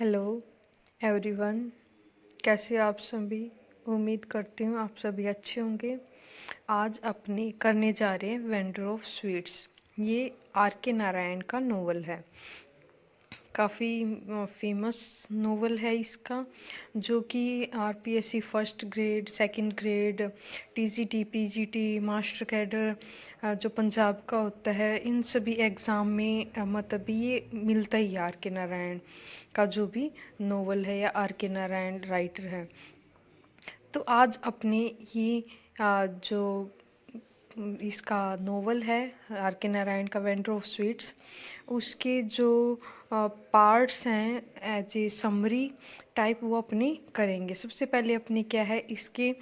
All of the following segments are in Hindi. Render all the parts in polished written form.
हेलो एवरीवन, कैसे आप सभी। उम्मीद करती हूँ आप सभी अच्छे होंगे। आज अपने करने जा रहे हैं वेंडर ऑफ स्वीट्स। ये आर के नारायण का नोवेल है। काफ़ी फेमस नोवेल है इसका, जो कि RPSC first grade, second grade, TGT, PGT, master cadre जो पंजाब का होता है, इन सभी एग्ज़ाम में मतलब ये मिलता ही आर के नारायण का जो भी नोवेल है या आर के नारायण राइटर है। तो आज अपने ये जो इसका नोवेल है आर के नारायण का वेंडर ऑफ स्वीट्स, उसके जो पार्ट्स हैं एज ए समरी टाइप वो अपने करेंगे। सबसे पहले अपने क्या है, इसके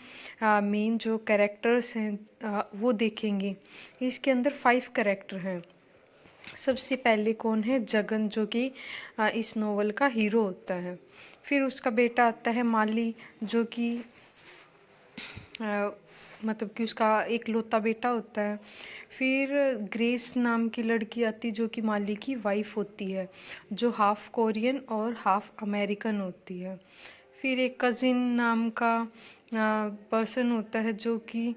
मेन जो कैरेक्टर्स हैं वो देखेंगे। इसके अंदर 5 कैरेक्टर हैं। सबसे पहले कौन है, जगन, जो कि इस नोवेल का हीरो होता है। फिर उसका बेटा आता है माली, जो कि मतलब कि उसका एक लौता बेटा होता है। फिर ग्रेस नाम की लड़की आती, जो कि माली की वाइफ होती है, जो हाफ कोरियन और हाफ अमेरिकन होती है। फिर एक कज़िन नाम का पर्सन होता है, जो कि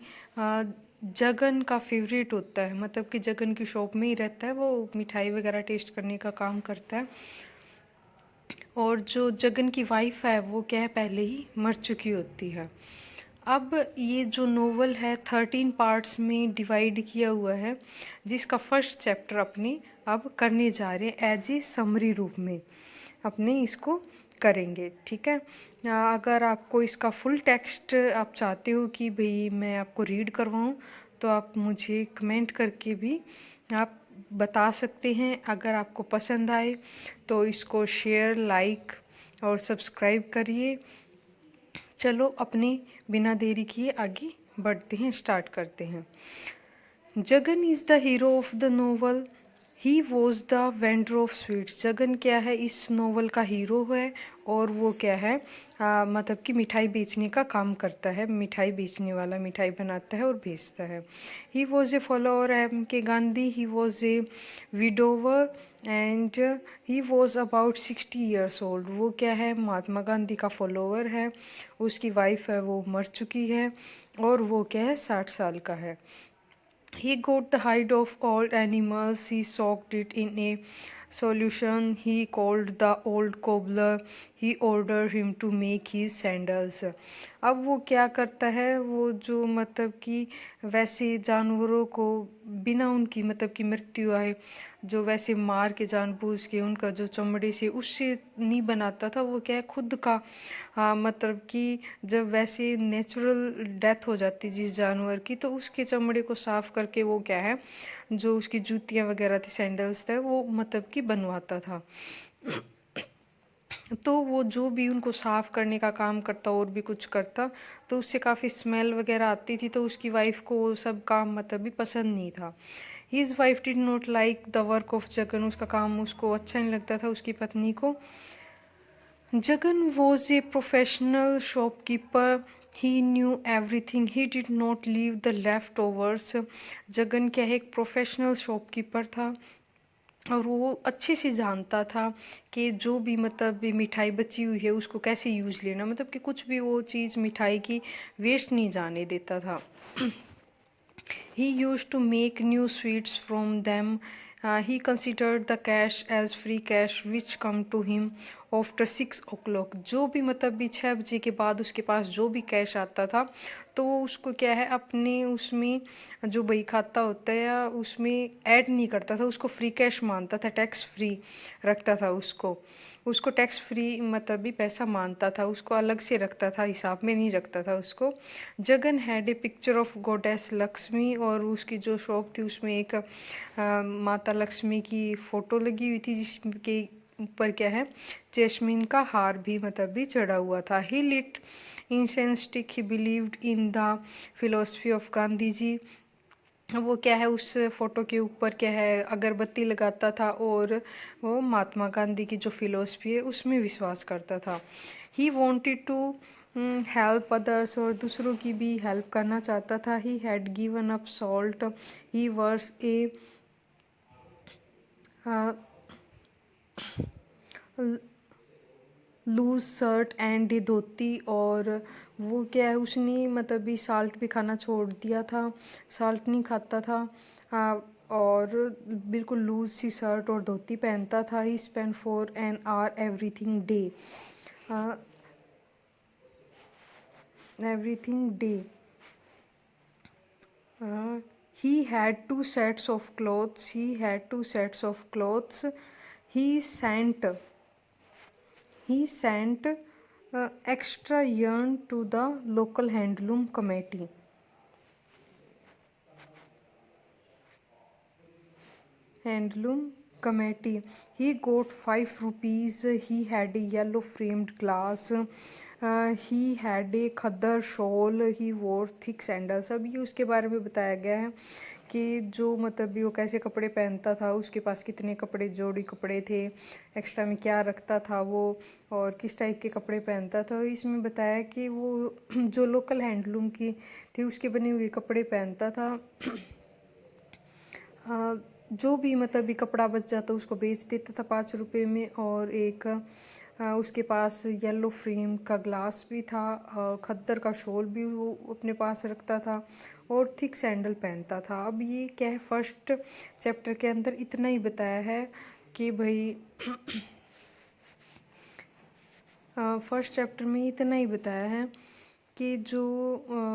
जगन का फेवरेट होता है, मतलब कि जगन की शॉप में ही रहता है, वो मिठाई वगैरह टेस्ट करने का काम करता है। और जो जगन की वाइफ है वो क्या है, पहले ही मर चुकी होती है। अब ये जो नोवेल है 13 पार्ट्स में डिवाइड किया हुआ है, जिसका फर्स्ट चैप्टर अपने अब करने जा रहे हैं एज ए समरी रूप में अपने इसको करेंगे। ठीक है। अगर आपको इसका फुल टेक्स्ट आप चाहते हो कि भाई मैं आपको रीड करवाऊँ, तो आप मुझे कमेंट करके भी आप बता सकते हैं। अगर आपको पसंद आए तो इसको शेयर, लाइक और सब्सक्राइब करिए। चलो अपने बिना देरी किए आगे बढ़ते हैं, स्टार्ट करते हैं। Jagan is the hero of the novel, he was the vendor of sweets. Jagan क्या है, इस नोवेल का हीरो है और वो क्या है, मतलब कि मिठाई बेचने का काम करता है। मिठाई बेचने वाला मिठाई बनाता है और बेचता है। He was a follower M K Gandhi, he was a widower and he was about 60 years old. वो क्या है, महात्मा गांधी का फॉलोअर है, उसकी वाइफ है वो मर चुकी है, और वो क्या है 60 साल का है। He got the hide of all animals, he soaked it in a solution he called the old cobbler, he ordered him to make his sandals। अब वो क्या करता है, वो जो मतलब कि वैसे जानवरों को बिना उनकी मतलब कि मृत्यु आए, जो वैसे मार के जानबूझ के उनका जो चमड़े से उससे नहीं बनाता था, वो क्या है खुद का मतलब कि जब वैसे नेचुरल डेथ हो जाती जिस जानवर की, तो उसके चमड़े को साफ करके वो क्या है, जो उसकी जूतियाँ वगैरह थी, सैंडल्स थे, वो मतलब कि बनवाता था। तो वो जो भी उनको साफ करने का काम करता और भी कुछ करता, तो उससे काफ़ी स्मेल वगैरह आती थी, तो उसकी वाइफ को वो सब काम मतलब भी पसंद नहीं था। His wife did not like the work of Jagan, उसका काम उसको अच्छा नहीं लगता था, उसकी पत्नी को। Jagan was a professional shopkeeper, he new everything, he did not leave the left overs. Jagan क्या है, एक प्रोफेशनल शॉपकीपर था और वो अच्छे से जानता था कि जो भी मतलब मिठाई बची हुई है उसको कैसे यूज़ लेना, मतलब कि कुछ भी वो चीज़ मिठाई की वेस्ट नहीं जाने देता था। He used to make new sweets from them. He considered the cash as free cash which come to him after 6 o'clock। जो भी मतलब भी 6 बजे के बाद उसके पास जो भी कैश आता था, तो वो उसको क्या है अपने उसमें जो बही खाता होता है या उसमें ऐड नहीं करता था, उसको फ्री कैश मानता था, टैक्स फ्री रखता था उसको। उसको टैक्स फ्री मतलब भी पैसा मानता था, उसको अलग से रखता था, हिसाब में नहीं रखता था उसको। Jagan had a picture of goddess Lakshmi, और उसकी जो शॉप थी उसमें एक माता लक्ष्मी की फ़ोटो लगी हुई थी, जिसके ऊपर क्या है जैस्मिन का हार भी मतलब भी चढ़ा हुआ था। He lit incense stick, he believed in the philosophy of Gandhi ji. वो क्या है उस फोटो के ऊपर क्या है अगरबत्ती लगाता था और वो महात्मा गांधी की जो फिलोसफी है उसमें विश्वास करता था। He wanted to help others, और दूसरों की भी हेल्प करना चाहता था। He had given up salt, he wears a loose shirt and dhoti. और वो क्या है, उसने मतलब भी साल्ट भी खाना छोड़ दिया था, साल्ट नहीं खाता था। और बिल्कुल लूज सी शर्ट और धोती पहनता था। He spend for an hour everything day. He had two sets of clothes. He had two sets of clothes. He sent he sent extra yarn to the local handloom committee. Handloom committee. He got 5 rupees. He had a yellow framed glass. He had a khaddar shawl. He wore thick sandals. अब ये उसके बारे में बताया गया है कि जो मतलब भी वो कैसे कपड़े पहनता था, उसके पास कितने कपड़े जोड़ी कपड़े थे, एक्स्ट्रा में क्या रखता था वो, और किस टाइप के कपड़े पहनता था। इसमें बताया कि वो जो लोकल हैंडलूम की थी उसके बने हुए कपड़े पहनता था। जो भी मतलब भी कपड़ा बच जाता उसको बेच देता था 5 रुपये में। और एक उसके पास येलो फ्रेम का ग्लास भी था, खद्दर का शॉल भी वो अपने पास रखता था, और थिक सैंडल पहनता था। अब ये क्या है, फर्स्ट चैप्टर के अंदर इतना ही बताया है कि भाई फर्स्ट चैप्टर में इतना ही बताया है कि जो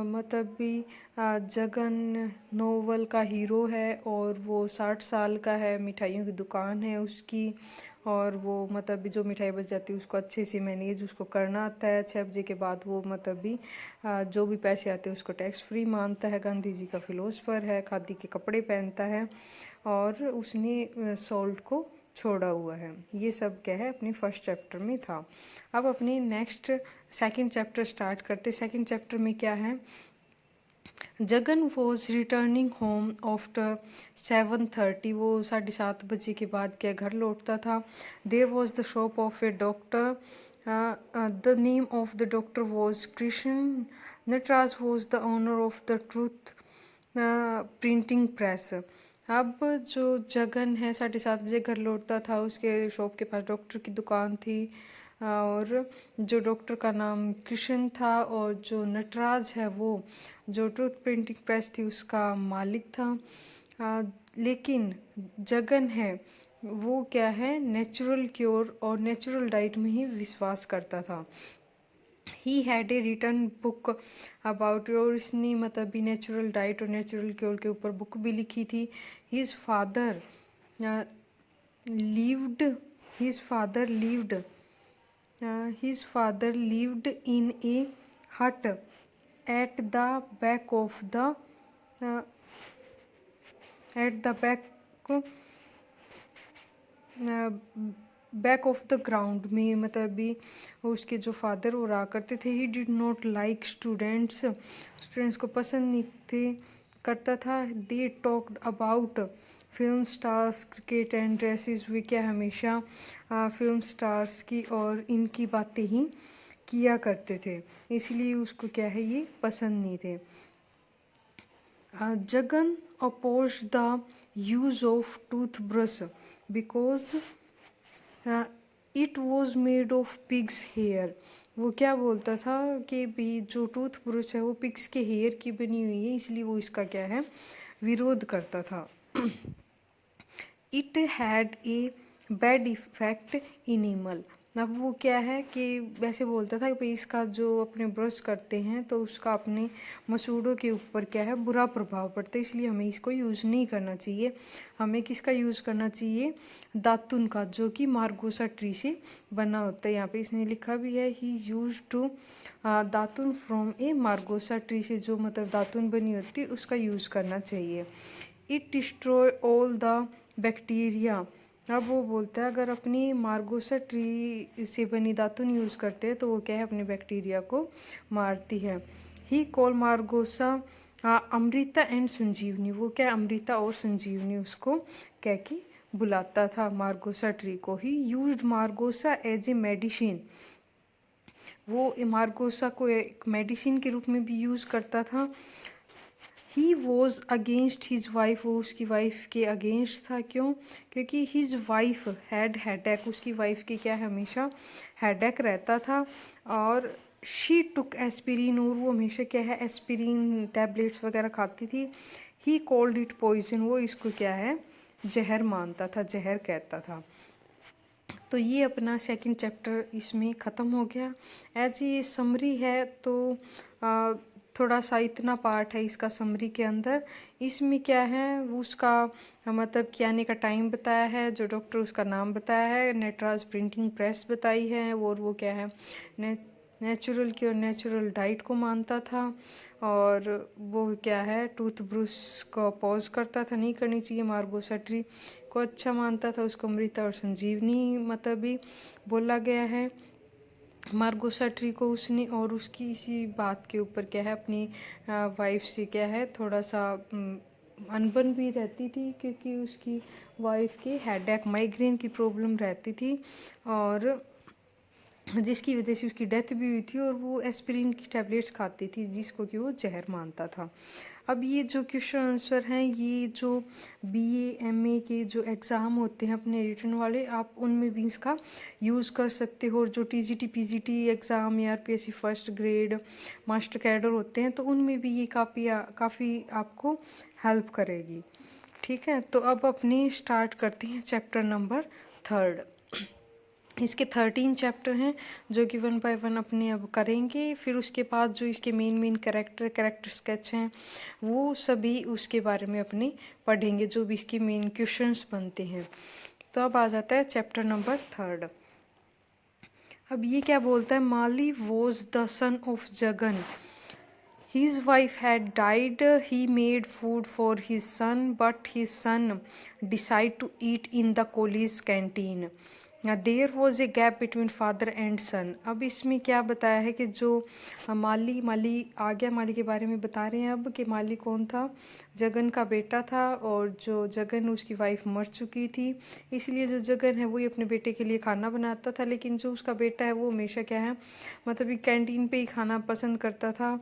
मतलब भी जगन नोवेल का हीरो है, और वो 60 साल का है, मिठाइयों की दुकान है उसकी, और वो मतलब भी जो मिठाई बच जाती है उसको अच्छे से मैनेज उसको करना आता है। 6 बजे के बाद वो मतलब भी जो भी पैसे आते हैं उसको टैक्स फ्री मानता है। गांधी जी का फिलोसफर है, खादी के कपड़े पहनता है, और उसने सॉल्ट को छोड़ा हुआ है। ये सब क्या है अपने फर्स्ट चैप्टर में था। अब अपनी नेक्स्ट सेकंड चैप्टर स्टार्ट करते। सेकंड चैप्टर में क्या है, Jagan was returning home after 7:30। वो 7:30 बजे के बाद क्या घर लौटता था। There was the shop of a doctor. The name of the doctor was Krishna Nataraj was the owner of the truth printing press. अब जो जगन है 7:30 बजे घर लौटता था, उसके शॉप के पास डॉक्टर की दुकान थी, और जो डॉक्टर का नाम कृष्ण था, और जो नटराज है वो जो ट्रूथ प्रिंटिंग प्रेस थी उसका मालिक था। लेकिन जगन है वो क्या है, नेचुरल क्योर और नेचुरल डाइट में ही विश्वास करता था। He had a return book about, और इसने मतलब भी नेचुरल डाइट और नेचुरल क्योर के ऊपर बुक भी लिखी थी। His father lived his father lived his father lived in a hut at the back of the uh, at the back of the ground में, मतलब भी उसके जो फादर वो रहा करते थे। He did not like students को पसंद नहीं थे करता था। They talked about film stars cricket and dresses. वे क्या हमेशा फिल्म स्टार्स की और इनकी बातें ही किया करते थे, इसलिए उसको क्या है ये पसंद नहीं थे। Jagan oppose the use of toothbrush because it was made of pig's hair. वो क्या बोलता था कि भी जो टूथ ब्रश है वो पिग्स के हेयर की बनी हुई है, इसलिए वो इसका क्या है विरोध करता था। It had a bad effect animal. अब वो क्या है कि वैसे बोलता था कि इसका जो अपने ब्रश करते हैं तो उसका अपने मसूड़ों के ऊपर क्या है बुरा प्रभाव पड़ता है, इसलिए हमें इसको यूज़ नहीं करना चाहिए। हमें किसका यूज़ करना चाहिए, दातुन का, जो कि मार्गोसा ट्री से बना होता है। यहाँ पे इसने लिखा भी है he use to datun from a margosa tree से, जो मतलब दातुन बनी होती है उसका यूज़ करना चाहिए। It destroy all the bacteria. अब वो बोलता है अगर अपनी मार्गोसा ट्री से बनी दातुन यूज़ करते हैं तो वो क्या है अपने बैक्टीरिया को मारती है। ही कॉल मार्गोसा अमृता एंड संजीवनी। वो क्या अमृता और संजीवनी उसको कह के बुलाता था मार्गोसा ट्री को। He used margosa as a medicine. वो मार्गोसा को एक मेडिसिन के रूप में भी यूज़ करता था। He was against his wife, वो उसकी वाइफ के अगेंस्ट था। क्यों? क्योंकि हिज वाइफ हैड हेडेक, उसकी वाइफ की क्या है, हमेशा हेडेक रहता था। और शी टुक एस्पिरिन, और वो हमेशा क्या है, एस्पिरिन टैबलेट्स वगैरह खाती थी। ही कॉल्ड इट पॉइजन, वो इसको क्या है, जहर मानता था, जहर कहता था। तो ये अपना सेकंड चैप्टर इसमें ख़त्म हो गया। एज ये समरी है तो थोड़ा सा इतना पार्ट है इसका समरी के अंदर। इसमें क्या है, वो उसका मतलब कि आने का टाइम बताया है, जो डॉक्टर उसका नाम बताया है, नटराज प्रिंटिंग प्रेस बताई है, और वो क्या है, नेचुरल की और नेचुरल डाइट को मानता था। और वो क्या है, टूथ ब्रश को पॉज करता था, नहीं करनी चाहिए। मार्गो सट्री को अच्छा मानता था, उसको अमृता और संजीवनी मतलब भी बोला गया है। मार्गो सट्री को उसने, और उसकी इसी बात के ऊपर क्या है, अपनी वाइफ से क्या है, थोड़ा सा अनबन भी रहती थी, क्योंकि उसकी वाइफ के हेडेक माइग्रेन की प्रॉब्लम रहती थी, और जिसकी वजह से उसकी डेथ भी हुई थी। और वो एस्पिरिन की टैबलेट्स खाती थी, जिसको कि वो जहर मानता था। अब ये जो क्वेश्चन आंसर हैं, ये जो बीए एमए के जो एग्ज़ाम होते हैं अपने रिटन वाले, आप उनमें भी इसका यूज़ कर सकते हो। और जो टीजीटी पीजीटी एग्ज़ाम या RPSC first grade master cadre होते हैं, तो उनमें भी ये काफ़ी आपको हेल्प करेगी। ठीक है, तो अब अपने स्टार्ट करते हैं चैप्टर नंबर 3। इसके 13 चैप्टर हैं, जो कि 1 बाय 1 अपने अब करेंगे। फिर उसके बाद जो इसके मेन कैरेक्टर स्केच हैं, वो सभी उसके बारे में अपने पढ़ेंगे, जो भी इसके मेन क्वेश्चंस बनते हैं। तो अब आ जाता है चैप्टर नंबर 3। अब ये क्या बोलता है, Mali was the son of Jagan. His wife had died. He made food for his son, but his son decided to eat in the college canteen. There was a gap between father and son. अब इसमें क्या बताया है कि जो माली आ गया, माली के बारे में बता रहे हैं अब कि माली कौन था, जगन का बेटा था। और जो जगन, उसकी वाइफ मर चुकी थी, इसलिए जो जगन है वो ही अपने बेटे के लिए खाना बनाता था। लेकिन जो उसका बेटा है वो हमेशा क्या है, मतलब कैंटीन पे ही खाना पसंद करता था,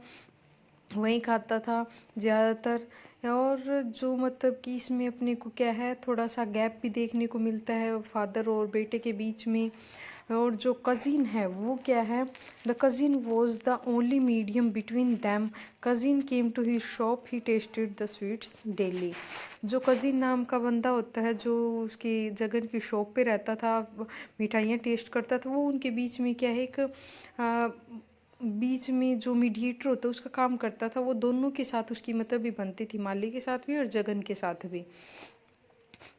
वहीं खाता था ज़्यादातर। और जो मतलब कि इसमें अपने को क्या है, थोड़ा सा गैप भी देखने को मिलता है फादर और बेटे के बीच में। और जो कज़िन है वो क्या है, the cousin was the only medium between them. Cousin came to he shop, he tasted the sweets daily. जो कज़िन नाम का बंदा होता है, जो उसकी जगन की शॉप पे रहता था, मिठाइयाँ टेस्ट करता था, वो उनके बीच में क्या है, एक बीच में जो मीडिएटर होता है उसका काम करता था। वो दोनों के साथ उसकी मतलब भी बनती थी, माली के साथ भी और जगन के साथ भी।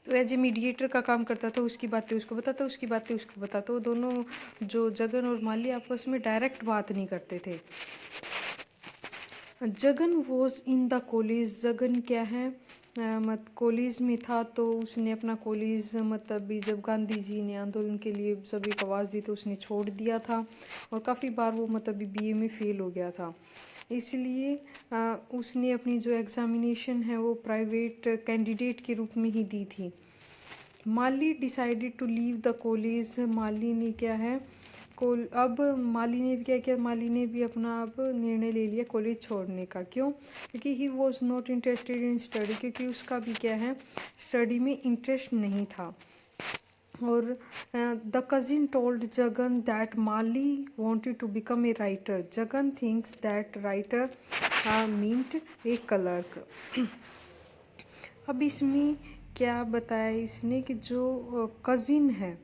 तो एज ए मीडिएटर का काम करता था, उसकी बातें उसको बताता, उसकी बातें उसको बताता। वो दोनों, जो जगन और माली, आपस में डायरेक्ट बात नहीं करते थे। Jagan was in the college, Jagan क्या है, मत कॉलेज में था। तो उसने अपना कॉलेज मतलब भी, जब गांधी जी ने आंदोलन के लिए सभी को आवाज़ दी तो उसने छोड़ दिया था। और काफ़ी बार वो मतलब बीए में फेल हो गया था, इसलिए उसने अपनी जो एग्ज़ामिनेशन है वो प्राइवेट कैंडिडेट के रूप में ही दी थी। Mali decided to leave the college, Mali ने क्या है, अब माली ने भी क्या किया, माली ने भी अपना अब निर्णय ले लिया कॉलेज छोड़ने का। क्यों? क्योंकि he was not interested in study, क्योंकि उसका भी क्या है, स्टडी में इंटरेस्ट नहीं था। और the cousin told Jagan that Mali wanted to become a writer. Jagan thinks that writer meant a clerk. अब इसमें क्या बताया इसने कि जो कज़िन है,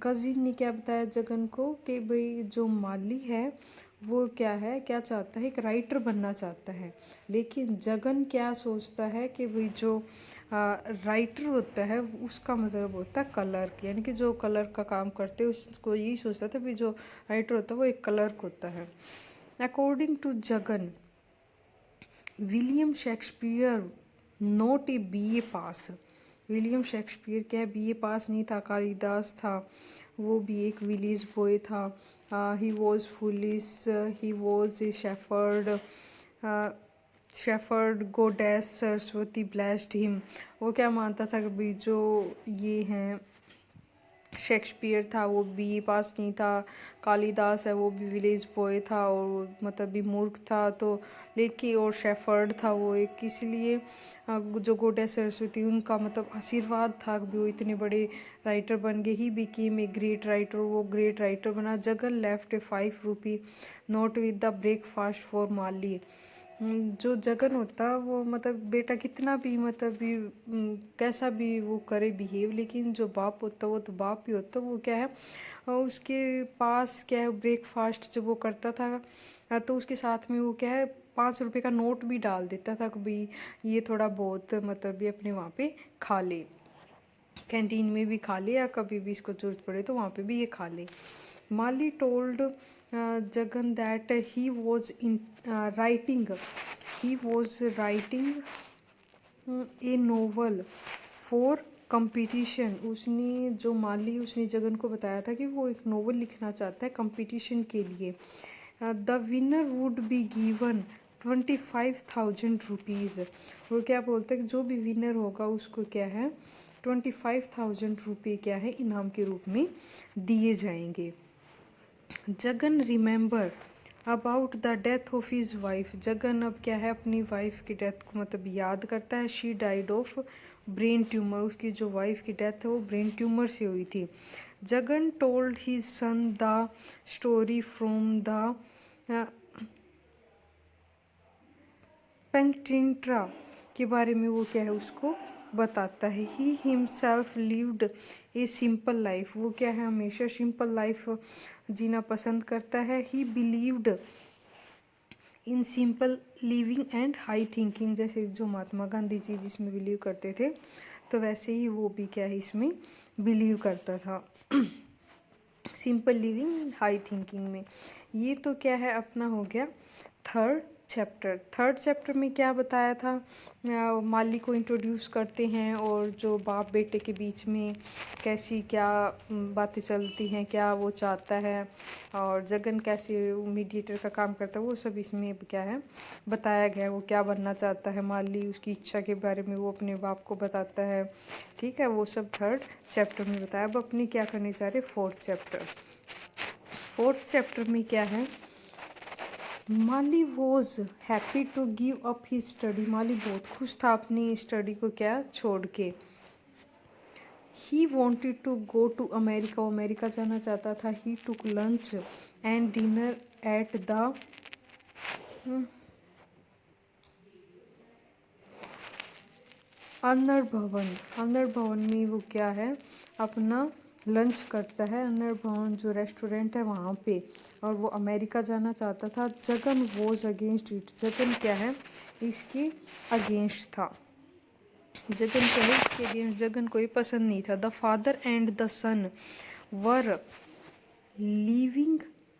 कज़िन ने क्या बताया जगन को कि भाई जो माली है वो क्या है, क्या चाहता है, एक राइटर बनना चाहता है। लेकिन जगन क्या सोचता है कि भाई जो राइटर होता है उसका मतलब होता है क्लर्क, यानी कि जो क्लर्क का काम करते हैं उसको यही सोचता था भाई जो राइटर होता है वो एक क्लर्क होता है। According to Jagan, William Shakespeare not a BA pass. William Shakespeare क्या है, बीए पास नहीं था। कालिदास था, वो भी एक विलेज बॉय था। He was foolish, he was A shepherd गोडेस Saraswati blessed him. वो क्या मानता था कि भाई जो ये हैं शेक्सपियर था वो बीए पास नहीं था, कालिदास है वो भी विलेज बॉय था और मतलब भी मूर्ख था, तो लेकिन और शेफर्ड था वो एक, इसलिए जो गोडेस सरस्वती उनका मतलब आशीर्वाद था कि वो इतने बड़े राइटर बन गए। He became a great writer, वो ग्रेट राइटर बना। Jagan left a 5 rupee note with the breakfast for Mali. जो जगन होता वो मतलब बेटा कितना भी मतलब भी कैसा भी वो करे बिहेव, लेकिन जो बाप होता वो तो बाप ही होता। वो क्या है उसके पास क्या है ब्रेकफास्ट जब वो करता था तो उसके साथ में वो क्या है 5 रुपए का नोट भी डाल देता था कि भाई ये थोड़ा बहुत मतलब भी अपने वहाँ पे खा ले, कैंटीन में भी खा ले या कभी भी इसको जरूरत पड़े तो वहाँ पे भी ये खा ले। Mali told Jagan that he was writing a novel for competition. उसने जो माली उसने जगन को बताया था कि वो एक नोवेल लिखना चाहता है कंपटीशन के लिए। The winner would be given 25,000 rupees. वो क्या बोलते हैं कि जो भी विनर होगा उसको क्या है 25,000 रुपये क्या है इनाम के रूप में दिए जाएंगे। Jagan remember about the death of his wife. Jagan अब क्या है अपनी वाइफ की डेथ को मतलब याद करता है। She died of brain tumour, उसकी जो वाइफ की डेथ है वो ब्रेन ट्यूमर से हुई थी। Jagan told his son the story from the Panchatantra के बारे में वो क्या है उसको बताता है। He himself lived a simple life, वो क्या है हमेशा सिंपल लाइफ जीना पसंद करता है। ही believed in simple living and high thinking, जैसे जो महात्मा गांधी जी जिसमें बिलीव करते थे तो वैसे ही वो भी क्या है इसमें बिलीव करता था सिंपल लिविंग हाई थिंकिंग में। ये तो क्या है अपना हो गया थर्ड चैप्टर में क्या बताया था माली को इंट्रोड्यूस करते हैं और जो बाप बेटे के बीच में कैसी क्या बातें चलती हैं, क्या वो चाहता है और जगन कैसे मीडिएटर का काम करता है, वो सब इसमें क्या है बताया गया। वो क्या बनना चाहता है माली, उसकी इच्छा के बारे में वो अपने बाप को बताता है। ठीक है, वो सब थर्ड चैप्टर में बताया। अब अपनी क्या करने जा रहे फोर्थ चैप्टर में क्या है Mali was happy to give up his study. Mali बहुत खुश था अपनी स्टडी को क्या छोड़ के। He wanted to go to America, वो अमेरिका जाना चाहता था। He took lunch and dinner at the Anar Bhavan में वो क्या है अपना लंच करता है। अनर भवन जो रेस्टोरेंट है वहाँ पे, और वो अमेरिका जाना चाहता था। Jagan was against it, Jagan क्या है इसके अगेंस्ट था। जगन क्या है इसके अगेंस्ट, जगन को ये पसंद नहीं था। The father and the son were living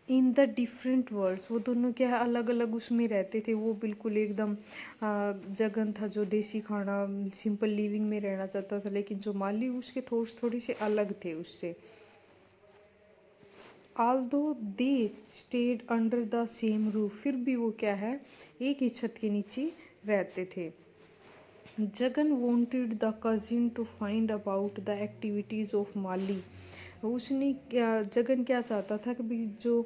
in the different worlds, वो दोनों क्या है अलग अलग उसमें रहते थे। वो बिल्कुल एकदम जगन था जो देसी खाना सिंपल लिविंग में रहना चाहता था, लेकिन जो माली उसके थोड़ी से अलग थे उससे। Aldous they stayed under the same roof, फिर भी वो क्या है एक ही छत के नीचे रहते थे। Jagan wanted the cousin to find about the activities of Mali, उसने जगन क्या चाहता था कि भाई जो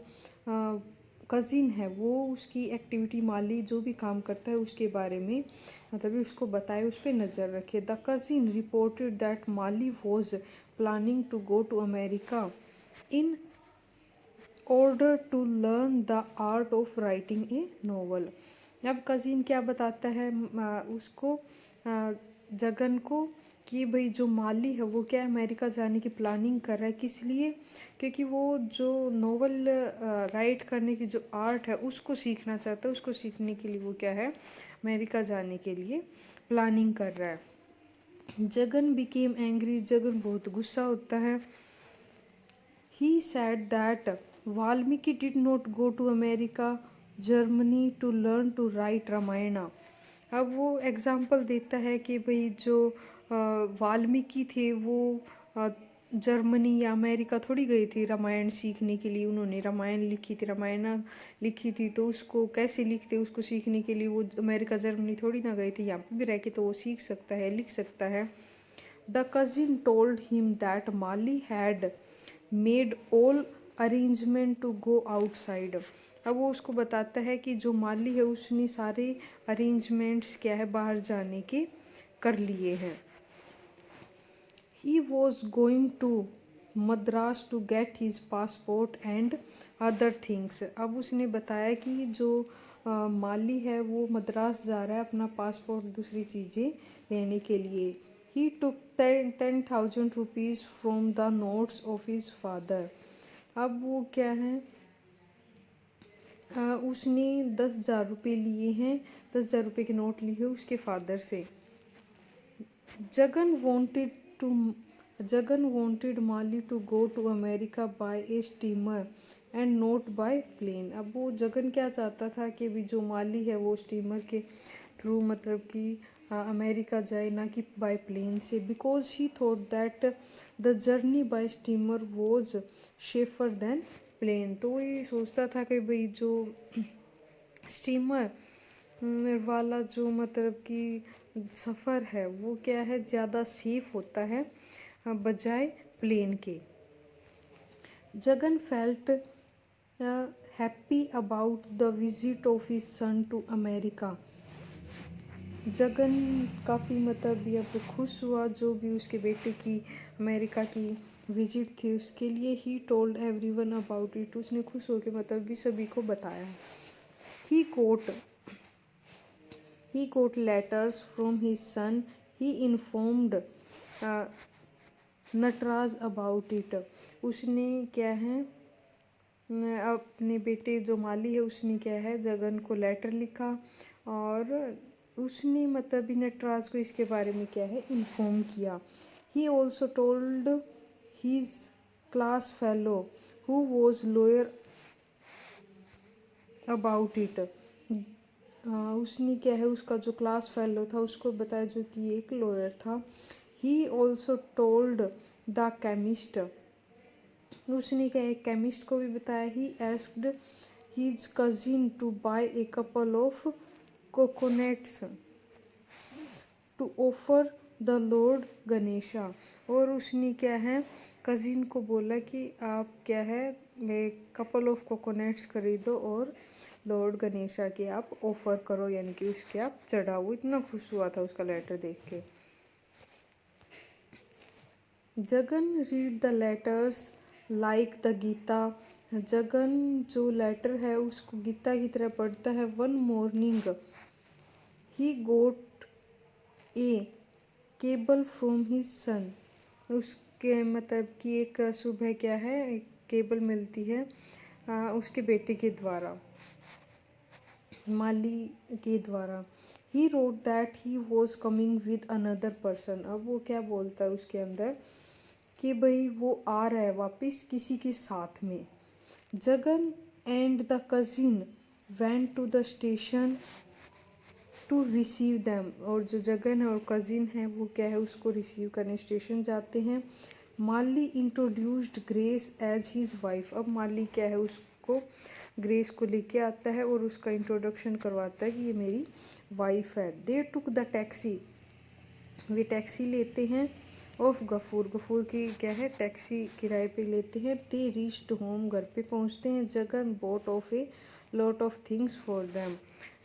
कज़िन है वो उसकी एक्टिविटी माली जो भी काम करता है उसके बारे में मतलब उसको बताए, उस पर नज़र रखे। The cousin reported that Mali was planning to go to America in order to learn the art of writing a novel. अब कज़िन क्या बताता है उसको जगन को कि भाई जो माली है वो क्या अमेरिका जाने की प्लानिंग कर रहा है, किस लिए, क्योंकि वो जो नोवेल राइट करने की जो आर्ट है उसको सीखना चाहता है। उसको सीखने के लिए वो क्या है अमेरिका जाने के लिए प्लानिंग कर रहा है। जगन बिकेम एंग्री, जगन बहुत गुस्सा होता है। He said that Valmiki did not go to America Germany to learn to write Ramayana. अब वो एग्ज़ाम्पल देता है कि भाई जो वाल्मीकि थे वो जर्मनी या अमेरिका थोड़ी गए थे रामायण सीखने के लिए। उन्होंने रामायण लिखी थी, रामायण लिखी थी, तो उसको कैसे लिखते उसको सीखने के लिए वो अमेरिका जर्मनी थोड़ी ना गए थे। यहाँ पे भी रह के तो वो सीख सकता है लिख सकता है। The cousin told him that Mali had made all arrangement to go outside. अब वो उसको बताता है कि जो माली है उसने सारे अरेंजमेंट्स क्या है बाहर जाने के कर लिए हैं। He was going to Madras to get his passport and other things. अब उसने बताया कि जो माली है वो मद्रास जा रहा है अपना पासपोर्ट दूसरी चीज़ें लेने के लिए। ही टुक 10,000 rupees from the notes of his father. अब वो क्या है उसने 10,000 रुपये लिए हैं, 10,000 रुपये के नोट लिए हैं उसके फादर से। Jagan wanted Mali to go to America by a steamer and not by plane. अब वो जगन क्या चाहता था कि भी जो माली है वो स्टीमर के थ्रू मतलब कि अमेरिका जाए ना कि बाय प्लेन से, because he thought that the journey by steamer was safer than plane. तो ये सोचता था कि भाई जो स्टीमर वाला जो मतलब कि सफ़र है वो क्या है ज़्यादा सेफ होता है बजाय प्लेन के। Jagan felt happy about the visit of his son to America. Jagan काफ़ी मतलब ये खुश हुआ जो भी उसके बेटे की अमेरिका की विजिट थी उसके लिए। He told everyone about it. उसने खुश होकर मतलब भी सभी को बताया। He got letters from his son. He informed Nataraj about it. उसने क्या है अपने बेटे जो माली है उसने क्या है जगन को लेटर लिखा और उसने मतलब नटराज को इसके बारे में क्या है इन्फॉर्म किया। ही also told his class fellow who was lawyer about it. उसने क्या है उसका जो क्लास फेलो था उसको बताया जो कि एक लॉयर था। He also told the chemist. उसने क्या एक केमिस्ट को भी बताया। He asked his cousin to buy a couple of coconuts to offer the lord Ganesha. और उसने क्या है कजिन को बोला कि आप क्या है कपल ऑफ कोकोनट्स खरीदो और लॉर्ड गणेशा के आप ऑफर करो यानी कि उसके आप चढ़ाओ। इतना खुश हुआ था उसका लेटर देख के। Jagan read the letters like the Gita. Jagan जो लेटर है उसको गीता की तरह पढ़ता है। One morning he got a cable from his son. उसके मतलब कि एक सुबह क्या है एक केबल मिलती है उसके बेटे के द्वारा माली के द्वारा। He wrote that he was coming with another person. अब वो क्या बोलता है उसके अंदर कि भाई वो आ रहा है वापस किसी के साथ में। Jagan and the cousin went to the station to receive them. और जो जगन है और कजिन है वो क्या है उसको रिसीव करने स्टेशन जाते हैं। Mali introduced Grace as his wife. अब माली क्या है उसको ग्रेस को लेके आता है और उसका इंट्रोडक्शन करवाता है कि ये मेरी वाइफ है। They took the taxi. वे टैक्सी लेते हैं ऑफ गफूर। गफूर की क्या है टैक्सी किराए पे लेते हैं। They reached home. घर पे पहुंचते हैं। Jagan bought of a lot of things for them.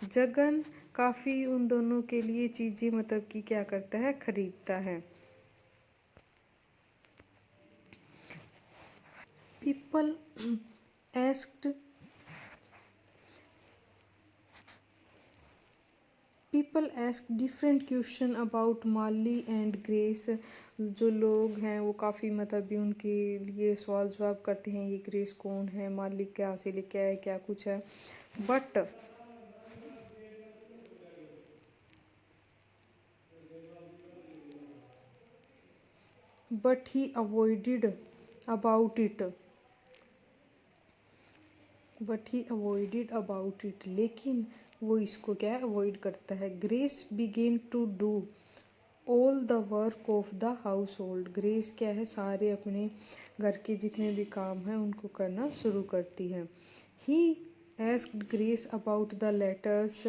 Jagan काफ़ी उन दोनों के लिए चीज़ें मतलब कि क्या करता है खरीदता है। People asked different question about Mali and Grace. जो लोग हैं वो काफ़ी मतलब भी उनके लिए सवाल जवाब करते हैं ये ग्रेस कौन है माली क्या से लेके आया क्या कुछ है। But he avoided about it. लेकिन वो इसको क्या है अवॉइड करता है। Grace began to do all the work of the household. Grace क्या है सारे अपने घर के जितने भी काम हैं उनको करना शुरू करती है। ही एस्क्ड ग्रेस अबाउट द लेटर्स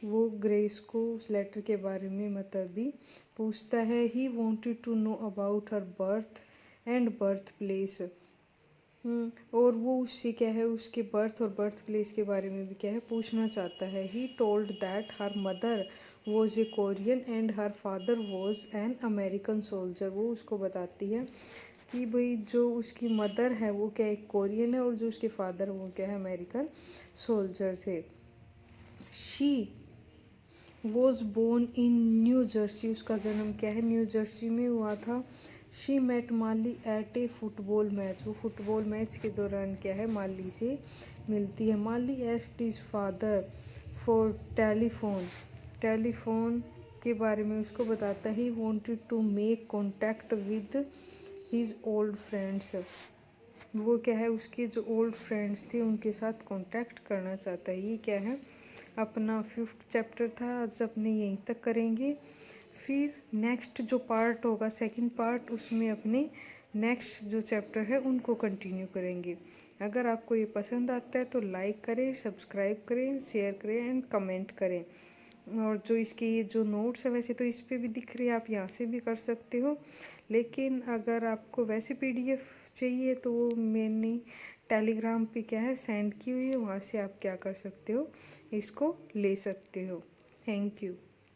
वो ग्रेस को उस लेटर के बारे में मतलब भी पूछता है। He wanted to know about her birth and birth place. और वो उससे क्या है, उसके बर्थ और बर्थ प्लेस के बारे में भी क्या है पूछना चाहता है। He told that her mother was a Korean and her father was an American soldier. वो उसको बताती है कि भाई जो उसकी मदर है वो क्या एक कोरियन है और जो उसके फादर वो क्या है अमेरिकन सोल्जर थे। She was born in New Jersey. उसका जन्म क्या है न्यू जर्सी में हुआ था। She met Mali at a football match. वो फुटबॉल मैच के दौरान क्या है माली से मिलती है। Mali asked his father for telephone. Telephone के बारे में उसको बताता he wanted to make contact with his old friends. वो क्या है उसके जो ओल्ड फ्रेंड्स थे उनके साथ कांटेक्ट करना चाहता है। ये क्या है अपना 5th चैप्टर था। आज अपने यहीं तक करेंगे। फिर नेक्स्ट जो पार्ट होगा 2nd पार्ट उसमें अपने नेक्स्ट जो चैप्टर है उनको कंटिन्यू करेंगे। अगर आपको ये पसंद आता है तो लाइक करें, सब्सक्राइब करें, शेयर करें एंड कमेंट करें। और जो इसके ये जो नोट्स है वैसे तो इस पे भी दिख रही है, आप यहाँ से भी कर सकते हो। लेकिन अगर आपको वैसे PDF चाहिए तो वो मैंने टेलीग्राम पे क्या है सेंड की हुई है, वहाँ से आप क्या कर सकते हो इसको ले सकते हो। Thank you.